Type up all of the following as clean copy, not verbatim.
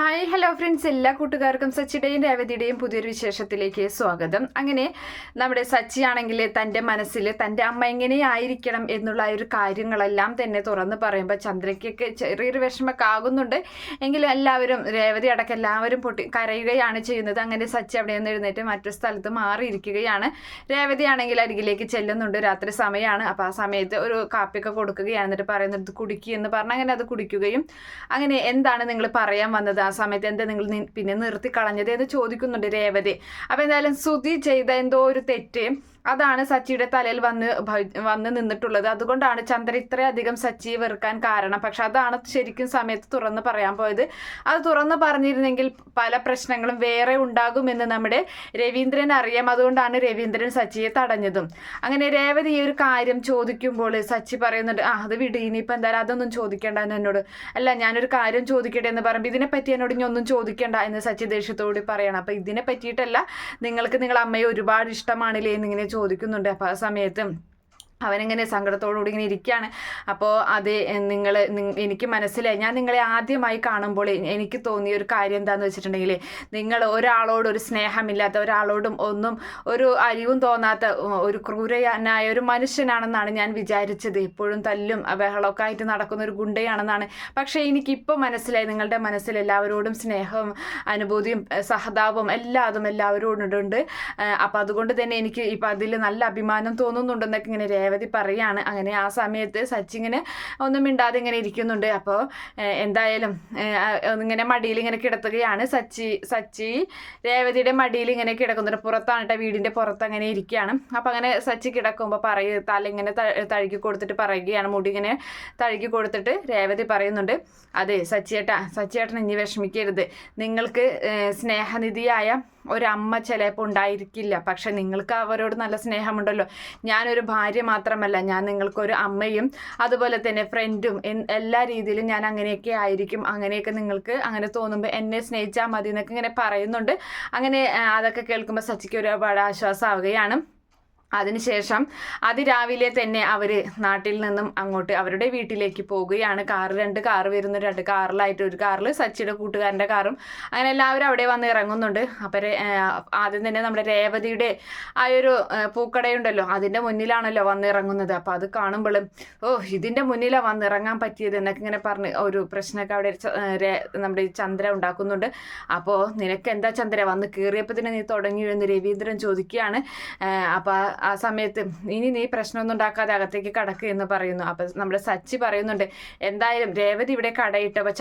Hi hello friends, എല്ലാ കൂട്ടുകാർക്കും സച്ചിയുടെയും രേവതിയുടെയും പുതിയൊരു വിശേഷത്തിലേക്ക് സ്വാഗതം. അങ്ങനെ നമ്മുടെ സച്ചി ആണെങ്കിൽ തൻ്റെ മനസ്സിൽ തൻ്റെ അമ്മ എങ്ങനെയായിരിക്കണം എന്നുള്ള ഒരു കാര്യങ്ങളെല്ലാം തന്നെ തുറന്ന് പറയുമ്പോൾ ചന്ദ്രയ്ക്കൊക്കെ ചെറിയൊരു വിഷമമൊക്കെ ആകുന്നുണ്ട്. എങ്കിലും എല്ലാവരും രേവതി അടക്കം എല്ലാവരും കരയുകയാണ് ചെയ്യുന്നത്. അങ്ങനെ സച്ചി അവിടെ നിന്ന് എഴുന്നേറ്റ് മറ്റൊരു സ്ഥലത്ത് മാറിയിരിക്കുകയാണ്. രേവതി ആണെങ്കിൽ അരികിലേക്ക് ചെല്ലുന്നുണ്ട്. രാത്രി സമയമാണ്. അപ്പോൾ ആ സമയത്ത് ഒരു കാപ്പിയൊക്കെ കൊടുക്കുകയാണ്. എന്നിട്ട് പറയുന്നത് കുടിക്കുക എന്ന് പറഞ്ഞാൽ അങ്ങനെ അത് കുടിക്കുകയും അങ്ങനെ എന്താണ് നിങ്ങൾ പറയാൻ വന്നത്, ആ സമയത്ത് എന്താ നിങ്ങൾ പിന്നെ നിർത്തി കളഞ്ഞത് എന്ന് ചോദിക്കുന്നുണ്ട് രേവതി. അപ്പോൾ എന്തായാലും ശ്രുതി ചെയ്ത എന്തോ ഒരു തെറ്റ് അതാണ് സച്ചിയുടെ തലയിൽ വന്ന് നിന്നിട്ടുള്ളത്. അതുകൊണ്ടാണ് ചന്ദ്ര ഇത്രയധികം സച്ചിയെ വെറുക്കാൻ കാരണം. പക്ഷെ അതാണ് ശരിക്കും സമയത്ത് തുറന്ന് പറയാൻ പോയത്. അത് തുറന്ന് പറഞ്ഞിരുന്നെങ്കിൽ പല പ്രശ്നങ്ങളും വേറെ ഉണ്ടാകുമെന്ന് നമ്മുടെ രവീന്ദ്രൻ അറിയാം. അതുകൊണ്ടാണ് രവീന്ദ്രൻ സച്ചിയെ തടഞ്ഞതും. അങ്ങനെ രേവതി ഈ ഒരു കാര്യം ചോദിക്കുമ്പോൾ സച്ചി പറയുന്നുണ്ട്, അത് വിട്, ഇനിയിപ്പോൾ എന്തായാലും അതൊന്നും ചോദിക്കേണ്ടെന്ന് എന്നോട്. അല്ല, ഞാനൊരു കാര്യം ചോദിക്കട്ടെ എന്ന് പറയുമ്പോൾ ഇതിനെപ്പറ്റി എന്നോട് ഇനി ഒന്നും ചോദിക്കേണ്ട എന്ന് സച്ചി ദേഷ്യത്തോട് പറയണം. അപ്പം ഇതിനെ പറ്റിയിട്ടല്ല, നിങ്ങൾക്ക് നിങ്ങളുടെ അമ്മയെ ഒരുപാട് ഇഷ്ടമാണില്ലേ എന്നിങ്ങനെ ചോദിക്കുന്നുണ്ട്. അപ്പോൾ ആ സമയത്ത് അവനിങ്ങനെ സങ്കടത്തോടുകൂടി ഇങ്ങനെ ഇരിക്കുകയാണ്. അപ്പോൾ അത് എനിക്ക് മനസ്സിലായി. ഞാൻ നിങ്ങളെ ആദ്യമായി കാണുമ്പോൾ എനിക്ക് തോന്നിയ ഒരു കാര്യം എന്താണെന്ന് വെച്ചിട്ടുണ്ടെങ്കിൽ, നിങ്ങൾ ഒരാളോട് ഒരു സ്നേഹമില്ലാത്ത, ഒരാളോടും ഒന്നും ഒരു അരിവും തോന്നാത്ത ഒരു ക്രൂരനായ ഒരു മനുഷ്യനാണെന്നാണ് ഞാൻ വിചാരിച്ചത്. എപ്പോഴും തല്ലും ബഹളമൊക്കെ ആയിട്ട് നടക്കുന്ന ഒരു ഗുണ്ടയാണെന്നാണ്. പക്ഷേ എനിക്കിപ്പോൾ മനസ്സിലായി, നിങ്ങളുടെ മനസ്സിൽ എല്ലാവരോടും സ്നേഹവും അനുഭൂതിയും സഹതാപവും എല്ലാവരോടുണ്ട്. അപ്പം അതുകൊണ്ട് തന്നെ എനിക്ക് ഇപ്പം അതിൽ നല്ല അഭിമാനം തോന്നുന്നുണ്ടെന്നൊക്കെ ഇങ്ങനെ രേവതി പറയാണ്. അങ്ങനെ ആ സമയത്ത് സച്ചി ഇങ്ങനെ ഒന്നും മിണ്ടാതെ ഇങ്ങനെ ഇരിക്കുന്നുണ്ട്. അപ്പോൾ എന്തായാലും ഇങ്ങനെ മടിയിൽ ഇങ്ങനെ കിടത്തുകയാണ്. സച്ചി രേവതിയുടെ മടിയിൽ ഇങ്ങനെ കിടക്കുന്നുണ്ട്. പുറത്താണ് കേട്ടോ, വീടിൻ്റെ പുറത്ത് അങ്ങനെ ഇരിക്കുകയാണ്. അപ്പം അങ്ങനെ സച്ചി കിടക്കുമ്പോൾ തല ഇങ്ങനെ തഴുകി കൊടുത്തിട്ട് പറയുകയാണ്, മുടി ഇങ്ങനെ തഴുകി കൊടുത്തിട്ട് രേവതി പറയുന്നുണ്ട്, അതെ സച്ചിയേട്ടൻ ഇനി വിഷമിക്കരുത്. നിങ്ങൾക്ക് സ്നേഹനിധിയായ ഒരമ്മ ചിലപ്പോൾ ഉണ്ടായിരിക്കില്ല, പക്ഷെ നിങ്ങൾക്ക് അവരോട് നല്ല സ്നേഹമുണ്ടല്ലോ. ഞാനൊരു ഭാര്യ മാത്രമല്ല, ഞാൻ നിങ്ങൾക്കൊരു അമ്മയും അതുപോലെ തന്നെ ഫ്രണ്ടും എല്ലാ രീതിയിലും ഞാൻ അങ്ങനെയൊക്കെ ആയിരിക്കും. അങ്ങനെയൊക്കെ നിങ്ങൾക്ക് അങ്ങനെ തോന്നുമ്പോൾ എന്നെ സ്നേഹിച്ചാൽ മതി എന്നൊക്കെ ഇങ്ങനെ പറയുന്നുണ്ട്. അങ്ങനെ അതൊക്കെ കേൾക്കുമ്പോൾ സച്ചിക്ക് ഒരുപാട് ആശ്വാസമാവുകയാണ്. അതിനുശേഷം അതിരാവിലെ തന്നെ അവർ നാട്ടിൽ നിന്നും അങ്ങോട്ട് അവരുടെ വീട്ടിലേക്ക് പോവുകയാണ്. രണ്ട് കാറ് വരുന്നു. 2 കാറിലായിട്ട്, ഒരു കാറിൽ സച്ചിയുടെ കൂട്ടുകാരൻ്റെ കാറും. അങ്ങനെ എല്ലാവരും അവിടെ വന്ന് ഇറങ്ങുന്നുണ്ട്. അപ്പം ആദ്യം തന്നെ നമ്മുടെ രേവതിയുടെ ആ ഒരു പൂക്കടയുണ്ടല്ലോ, അതിൻ്റെ മുന്നിലാണല്ലോ വന്നിറങ്ങുന്നത്. അപ്പോൾ അത് കാണുമ്പോഴും ഇതിൻ്റെ മുന്നിലാണ് വന്നിറങ്ങാൻ പറ്റിയത് എന്നൊക്കെ ഇങ്ങനെ പറഞ്ഞ് ഒരു പ്രശ്നമൊക്കെ അവിടെ നമ്മുടെ ചന്ദ്ര ഉണ്ടാക്കുന്നുണ്ട്. അപ്പോൾ നിനക്ക് എന്താ ചന്ദ്ര, വന്ന് കയറിയപ്പോൾ തന്നെ നീ തുടങ്ങി എന്ന് രവീന്ദ്രൻ ചോദിക്കുകയാണ്. അപ്പോൾ ആ സമയത്ത് ഇനി നീ പ്രശ്നമൊന്നും ഉണ്ടാക്കാതെ അകത്തേക്ക് കടക്കുക എന്ന് പറയുന്നു. അപ്പം നമ്മുടെ സച്ചി പറയുന്നുണ്ട്, എന്തായാലും രേവതി ഇവിടെ കടയിട്ട്, അപ്പോൾ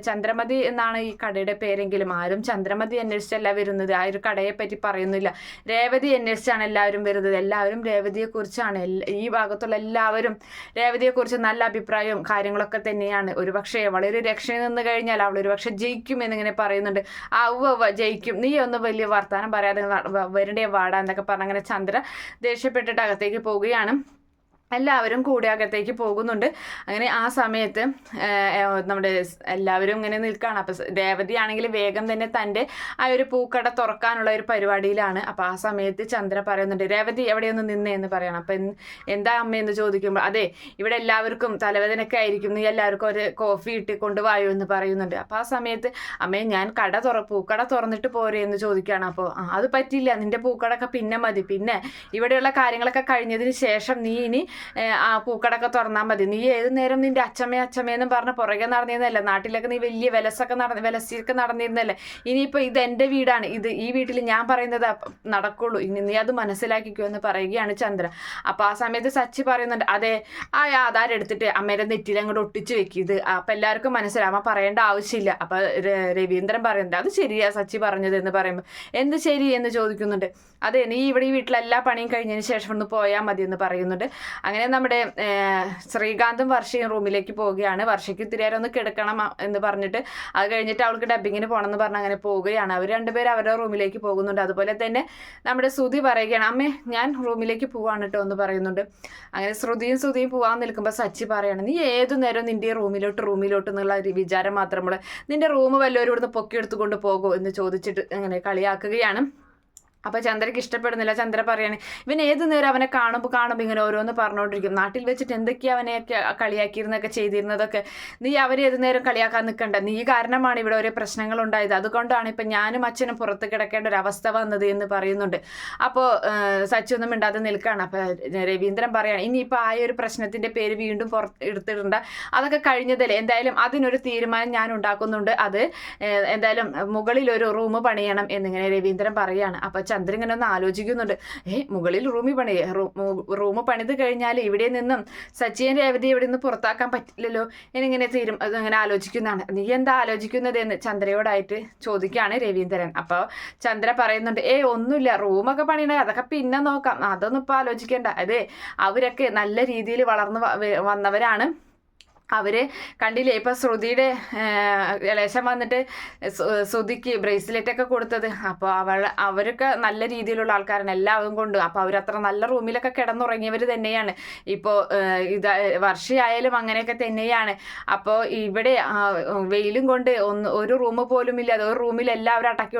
ചന്ദ്രമതി എന്നാണ് ഈ കടയുടെ പേരെങ്കിലും ആരും ചന്ദ്രമതി അന്വേഷിച്ചല്ല വരുന്നത്. ആ ഒരു കടയെ പറ്റി പറയുന്നില്ല, രേവതി അന്വേഷിച്ചാണ് എല്ലാവരും വരുന്നത്. എല്ലാവരും രേവതിയെക്കുറിച്ചാണ്, ഈ ഭാഗത്തുള്ള എല്ലാവരും രേവതിയെക്കുറിച്ച് നല്ല അഭിപ്രായവും കാര്യങ്ങളൊക്കെ തന്നെയാണ്. ഒരുപക്ഷെ അവളൊരു രക്ഷയിൽ നിന്ന് കഴിഞ്ഞാൽ അവൾ ഒരുപക്ഷെ ജയിക്കും എന്നിങ്ങനെ പറയുന്നുണ്ട്. ജയിക്കും, നീ ഒന്ന് വലിയ വർത്താനം പറയാതെ വരണ്ടേ വാടാ എന്നൊക്കെ പറഞ്ഞ് അങ്ങനെ ചന്ദ്ര ദേഷ്യപ്പെട്ടിട്ട് അകത്തേക്ക് പോവുകയാണ്. എല്ലാവരും കൂടി അകത്തേക്ക് പോകുന്നുണ്ട്. അങ്ങനെ ആ സമയത്ത് നമ്മുടെ എല്ലാവരും ഇങ്ങനെ നിൽക്കുകയാണ്. അപ്പം രേവതി ആണെങ്കിൽ വേഗം തന്നെ തൻ്റെ ആ ഒരു പൂക്കട തുറക്കാനുള്ള ഒരു പരിപാടിയിലാണ്. അപ്പോൾ ആ സമയത്ത് ചന്ദ്ര പറയുന്നുണ്ട്, രേവതി എവിടെയൊന്ന് നിന്നേ എന്ന് പറയണം. അപ്പം എന്താ അമ്മയെന്ന് ചോദിക്കുമ്പോൾ, അതെ ഇവിടെ എല്ലാവർക്കും തലവേദനയൊക്കെ ആയിരിക്കും, നീ എല്ലാവർക്കും ഒരു കോഫി ഇട്ട് കൊണ്ടുപോയോ എന്ന് പറയുന്നുണ്ട്. അപ്പോൾ ആ സമയത്ത് അമ്മയെ ഞാൻ പൂക്കട തുറന്നിട്ട് പോരെ എന്ന് ചോദിക്കുകയാണ്. അപ്പോൾ അത് പറ്റില്ല, നിൻ്റെ പൂക്കടൊക്കെ പിന്നെ മതി, പിന്നെ ഇവിടെയുള്ള കാര്യങ്ങളൊക്കെ കഴിഞ്ഞതിന് ശേഷം നീ ഇനി ആ പൂക്കടൊക്കെ തുറന്നാൽ മതി. നീ ഏത് നേരം നിന്റെ അച്ചമ്മയെന്ന് പറഞ്ഞ് പുറകെ നടന്നിരുന്നല്ലേ, നാട്ടിലൊക്കെ നീ വലിയ വിലസിയൊക്കെ നടന്നിരുന്നല്ലേ. ഇനിയിപ്പോൾ ഇത് എൻ്റെ വീടാണ്, ഈ വീട്ടിൽ ഞാൻ പറയുന്നത് നടക്കുള്ളൂ, ഇനി നീ അത് മനസ്സിലാക്കിക്കോ എന്ന് പറയുകയാണ് ചന്ദ്ര. അപ്പോൾ ആ സമയത്ത് സച്ചി പറയുന്നുണ്ട്, അതെ ആ ആധാരം എടുത്തിട്ട് അമ്മയുടെ നെറ്റിയിൽ അങ്ങോട്ട് ഒട്ടിച്ച് വെക്കും, ഇത് അപ്പം എല്ലാവർക്കും മനസ്സിലാവും, അമ്മ പറയേണ്ട ആവശ്യമില്ല. അപ്പോൾ രവീന്ദ്രൻ പറയുന്നുണ്ട്, അത് ശരിയാ സച്ചി പറഞ്ഞത് എന്ന് പറയുമ്പോൾ, എന്ത് ശരി എന്ന് ചോദിക്കുന്നുണ്ട്. അതെ, നീ ഇവിടെ ഈ വീട്ടിലെല്ലാ പണിയും കഴിഞ്ഞതിന് ശേഷം ഒന്ന് പോയാൽ മതി എന്ന് പറയുന്നുണ്ട്. അങ്ങനെ നമ്മുടെ ശ്രീകാന്തും വർഷയും റൂമിലേക്ക് പോവുകയാണ്. വർഷയ്ക്ക് ഇത്തിരി നേരം ഒന്ന് കിടക്കണം എന്ന് പറഞ്ഞിട്ട് അത് കഴിഞ്ഞിട്ട് അവൾക്ക് ഡബ്ബിങ്ങിന് പോകണം എന്ന് പറഞ്ഞ് അങ്ങനെ പോവുകയാണ്. അവർ രണ്ടുപേരും അവരുടെ റൂമിലേക്ക് പോകുന്നുണ്ട്. അതുപോലെ തന്നെ നമ്മുടെ ശ്രുതി പറയുകയാണ്, അമ്മേ ഞാൻ റൂമിലേക്ക് പോവാണ് കേട്ടോ എന്ന് പറയുന്നുണ്ട്. അങ്ങനെ ശ്രുതിയും പോകാൻ നിൽക്കുമ്പോൾ സച്ചി പറയാണ്, നീ ഏതു നേരം നിൻ്റെ റൂമിലോട്ട് എന്നുള്ള ഒരു വിചാരം മാത്രമുള്ള, നിൻ്റെ റൂം വല്ലവരും ഇവിടുന്ന് പൊക്കിയെടുത്തുകൊണ്ട് പോകുമോ എന്ന് ചോദിച്ചിട്ട് അങ്ങനെ കളിയാക്കുകയാണ്. അപ്പോൾ ചന്ദ്രയ്ക്ക് ഇഷ്ടപ്പെടുന്നില്ല. ചന്ദ്ര പറയാണ്, ഇവൻ ഏത് നേരം അവനെ കാണുമ്പോൾ ഇങ്ങനെ ഓരോന്ന് പറഞ്ഞുകൊണ്ടിരിക്കും. നാട്ടിൽ വെച്ചിട്ട് എന്തൊക്കെയാണ് അവനെയൊക്കെ കളിയാക്കിയിരുന്നൊക്കെ ചെയ്തിരുന്നതൊക്കെ, നീ അവരെ ഏത് നേരം കളിയാക്കാൻ നിൽക്കണ്ട, നീ കാരണമാണ് ഇവിടെ ഓരോ പ്രശ്നങ്ങൾ ഉണ്ടായത്, അതുകൊണ്ടാണ് ഇപ്പം ഞാനും അച്ഛനും പുറത്ത് കിടക്കേണ്ട ഒരു അവസ്ഥ വന്നത് എന്ന് പറയുന്നുണ്ട്. അപ്പോൾ സച്ചി ഒന്നും മിണ്ടാതെ നിൽക്കുകയാണ്. അപ്പോൾ രവീന്ദ്രൻ പറയാണ്, ഇനിയിപ്പോൾ ആ ഒരു പ്രശ്നത്തിൻ്റെ പേര് വീണ്ടും എടുത്തിടണ്ട, അതൊക്കെ കഴിഞ്ഞതല്ലേ, എന്തായാലും അതിനൊരു തീരുമാനം ഞാൻ ഉണ്ടാക്കുന്നുണ്ട്, അത് എന്തായാലും മുകളിൽ ഒരു റൂം പണിയണം എന്നിങ്ങനെ രവീന്ദ്രൻ പറയുകയാണ്. അപ്പോൾ ചന്ദ്രൻ ഇങ്ങനെ ഒന്ന് ആലോചിക്കുന്നുണ്ട്, മുകളിൽ റൂം പണിത് കഴിഞ്ഞാൽ ഇവിടെ നിന്നും സച്ചിൻ രേവതി ഇവിടെ നിന്ന് പുറത്താക്കാൻ പറ്റില്ലല്ലോ എന്നിങ്ങനെ അങ്ങനെ ആലോചിക്കുന്നതാണ്. നീ എന്താ ആലോചിക്കുന്നത് എന്ന് ചന്ദ്രയോടായിട്ട് ചോദിക്കുകയാണ് രവീന്ദ്രൻ. അപ്പോൾ ചന്ദ്ര പറയുന്നുണ്ട്, ഒന്നുമില്ല, റൂമൊക്കെ പണിയണേ അതൊക്കെ പിന്നെ നോക്കാം, അതൊന്നും ഇപ്പോൾ ആലോചിക്കേണ്ട, അതെ അവരൊക്കെ നല്ല രീതിയിൽ വളർന്നു വന്നവരാണ്, അവര് കണ്ടില്ലേ ഇപ്പൊ ശ്രുതിയുടെ ഇളേശം വന്നിട്ട് ശ്രുതിക്ക് ബ്രേസ്ലെറ്റ് ഒക്കെ കൊടുത്തത്. അപ്പോൾ അവരൊക്കെ നല്ല രീതിയിലുള്ള ആൾക്കാരാണ് എല്ലാവരും കൊണ്ട്. അപ്പോൾ അവരത്ര നല്ല റൂമിലൊക്കെ കിടന്നുറങ്ങിയവർ തന്നെയാണ്. ഇപ്പോൾ വർഷയായാലും അങ്ങനെയൊക്കെ തന്നെയാണ്. അപ്പോൾ ഇവിടെ വെയിലും കൊണ്ട് ഒരു റൂം പോലും ഇല്ല, ഒരു റൂമിൽ എല്ലാവരും അടക്കി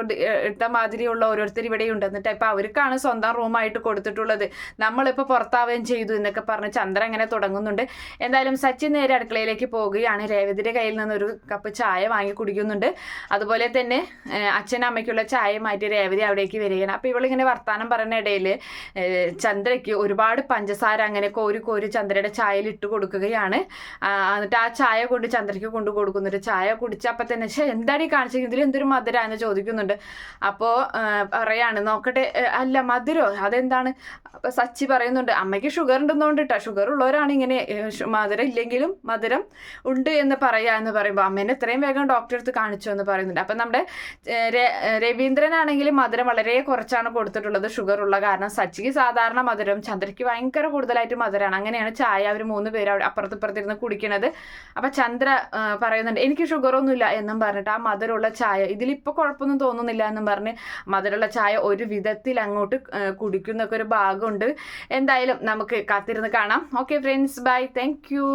എടുത്ത മാതിരിയുള്ള ഓരോരുത്തർ ഇവിടെയുണ്ട്. എന്നിട്ട് ഇപ്പൊ അവർക്കാണ് സ്വന്തം റൂമായിട്ട് കൊടുത്തിട്ടുള്ളത്, നമ്മളിപ്പോൾ പുറത്താവുകയും ചെയ്തു എന്നൊക്കെ പറഞ്ഞ് ചന്ദ്ര അങ്ങനെ തുടങ്ങുന്നുണ്ട്. എന്തായാലും സച്ചിൻ നേരെ അടുക്കളയിലേക്ക് പോവുകയാണ്. രേവതിയുടെ കയ്യിൽ നിന്ന് ഒരു കപ്പ് ചായ വാങ്ങി കുടിക്കുന്നുണ്ട്. അതുപോലെ തന്നെ അച്ഛനും അമ്മയ്ക്കുള്ള ചായ മാറ്റി രേവതി അവിടേക്ക് വരികയാണ്. അപ്പോൾ ഇവളിങ്ങനെ വർത്താനം പറയുന്ന ഇടയിൽ ചന്ദ്രയ്ക്ക് ഒരുപാട് പഞ്ചസാര അങ്ങനെ കോരി ചന്ദ്രയുടെ ചായയിൽ ഇട്ട് കൊടുക്കുകയാണ്. എന്നിട്ട് ആ ചായ കൊണ്ട് ചന്ദ്രയ്ക്ക് കൊണ്ടു കൊടുക്കുന്നുണ്ട്. ചായ കുടിച്ചപ്പോൾ തന്നെ എന്താണ് ഈ കാണിച്ചത്, ഇതിൽ എന്തൊരു മധുര എന്ന് ചോദിക്കുന്നുണ്ട്. അപ്പോൾ പറയാണ്, നോക്കട്ടെ, അല്ല മധുരോ അതെന്താണ്? അപ്പോൾ സച്ചി പറയുന്നുണ്ട്, അമ്മയ്ക്ക് ഷുഗർ ഉണ്ടെന്നുകൊണ്ട് കേട്ടോ, ഷുഗർ ഉള്ളവരാണ് ഇങ്ങനെ മധുരം ഇല്ലെങ്കിലും മധുരം ഉണ്ട് എന്ന് പറയാന്ന് പറയുമ്പോൾ അമ്മേനെ എത്രയും വേഗം ഡോക്ടറെ അടുത്ത് കാണിച്ചു എന്ന് പറയുന്നുണ്ട്. അപ്പം നമ്മുടെ രവീന്ദ്രനാണെങ്കിലും മധുരം വളരെ കുറച്ചാണ് കൊടുത്തിട്ടുള്ളത്, ഷുഗർ ഉള്ള കാരണം. സച്ചിക്ക് സാധാരണ മധുരം, ചന്ദ്രയ്ക്ക് ഭയങ്കര കൂടുതലായിട്ട് മധുരമാണ്. അങ്ങനെയാണ് ചായ അവർ 3 പേര് അപ്പുറത്തിരുന്ന് കുടിക്കണത്. അപ്പം ചന്ദ്ര പറയുന്നുണ്ട്, എനിക്ക് ഷുഗറൊന്നുമില്ല എന്നും പറഞ്ഞിട്ട് ആ മധുരമുള്ള ചായ ഇതിലിപ്പോൾ കുഴപ്പമൊന്നും തോന്നുന്നില്ല എന്നും പറഞ്ഞ് മധുരമുള്ള ചായ ഒരു വിധത്തിൽ അങ്ങോട്ട് കുടിക്കുന്നൊക്കെ ഒരു ഭാഗമുണ്ട്. എന്തായാലും നമുക്ക് കാത്തിരുന്ന് കാണാം. Okay friends, bye, thank U.